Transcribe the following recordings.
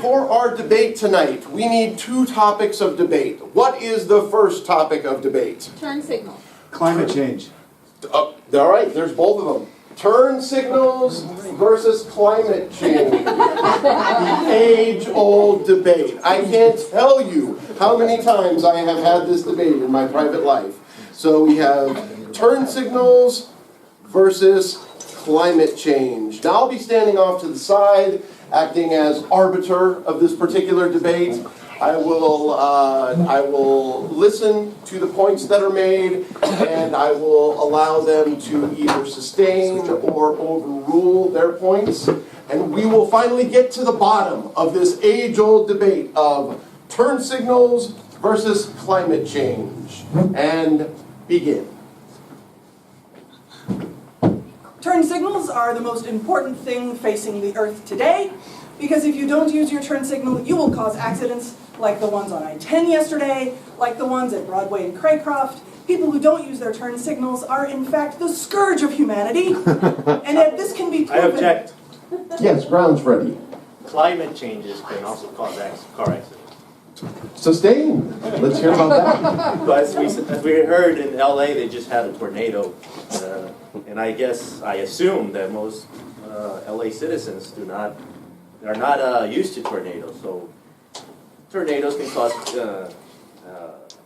For our debate tonight, we need two topics of debate. What is the first topic of debate? Turn signal. Climate change. All right, there's both of them. Turn signals versus climate change. The age-old debate. I can't tell you how many times I have had this debate in my private life. So we have turn signals versus climate change. Now I'll be standing off to the side, acting as arbiter of this particular debate. I will listen to the points that are made, and I will allow them to either sustain or overrule their points. And we will finally get to the bottom of this age-old debate of turn signals versus climate change. And begin. Turn signals are the most important thing facing the Earth today, because if you don't use your turn signal, you will cause accidents like the ones on I-10 yesterday, like the ones at Broadway and Craycroft. People who don't use their turn signals are, in fact, the scourge of humanity, and yet this can be proven. I object. Yes, grounds ready. Climate changes can also cause car accidents. Sustain. Let's hear about that. But as we heard in LA, they just had a tornado. And I assume that most LA citizens are not used to tornadoes. So tornadoes can cause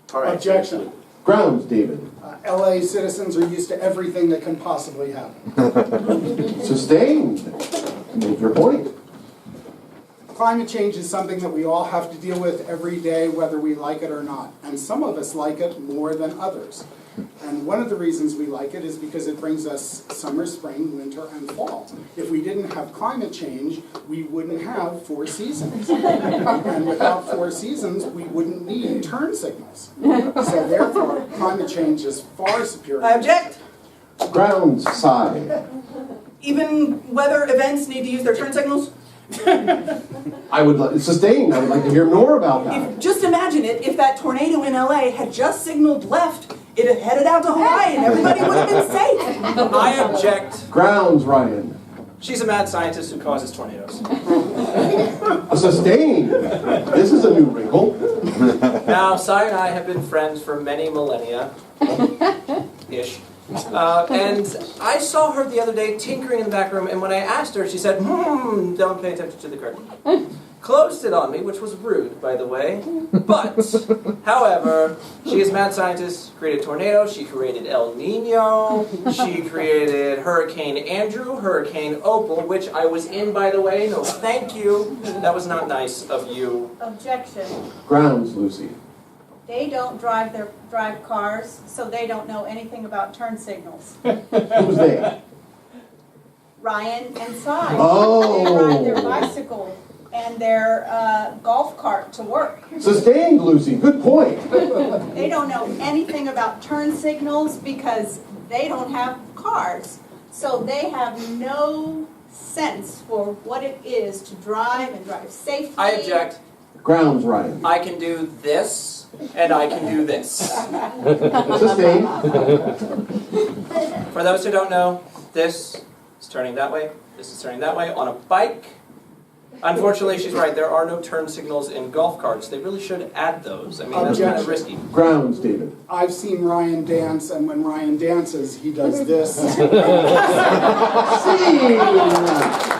car accidents. Objection. Grounds, David. LA citizens are used to everything that can possibly happen. Sustain. Make your point. Climate change is something that we all have to deal with every day, whether we like it or not. And some of us like it more than others. And one of the reasons we like it is because it brings us summer, spring, winter, and fall. If we didn't have climate change, we wouldn't have 4 seasons. And without 4 seasons, we wouldn't need turn signals. So therefore, climate change is far superior. I object. Grounds side. Even weather events need to use their turn signals. I would sustain. I would like to hear more about that. Just imagine it, if that tornado in LA had just signaled left, it had headed out to Hawaii and everybody would have been safe. I object. Grounds, Ryan. She's a mad scientist who causes tornadoes. Sustain. This is a new wrinkle. Now, Sai and I have been friends for many millennia-ish. And I saw her the other day tinkering in the back room, and when I asked her, she said, don't pay attention to the curtain. Closed it on me, which was rude, by the way. But, however, she is a mad scientist, created tornado, she created El Nino, she created Hurricane Andrew, Hurricane Opal, which I was in, by the way. No, thank you. That was not nice of you. Objection. Grounds, Lucy. They don't drive cars, so they don't know anything about turn signals. Who's they? Ryan and Cy. Oh. They ride their bicycle and their golf cart to work. Sustained, Lucy. Good point. They don't know anything about turn signals because they don't have cars. So they have no sense for what it is to drive and drive safely. I object. Grounds, Ryan. I can do this, and I can do this. Sustain. For those who don't know, this is turning that way, this is turning that way on a bike. Unfortunately, she's right, there are no turn signals in golf carts. They really should add those. I mean, that's kind of risky. Grounds, David. I've seen Ryan dance, and when Ryan dances, he does this. Scene.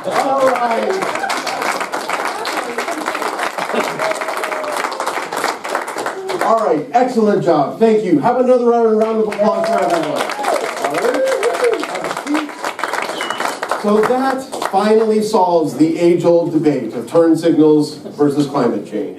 All right. All right, excellent job. Thank you. Have another round of applause for everyone. All right. Have a seat. So that finally solves the age-old debate of turn signals versus climate change.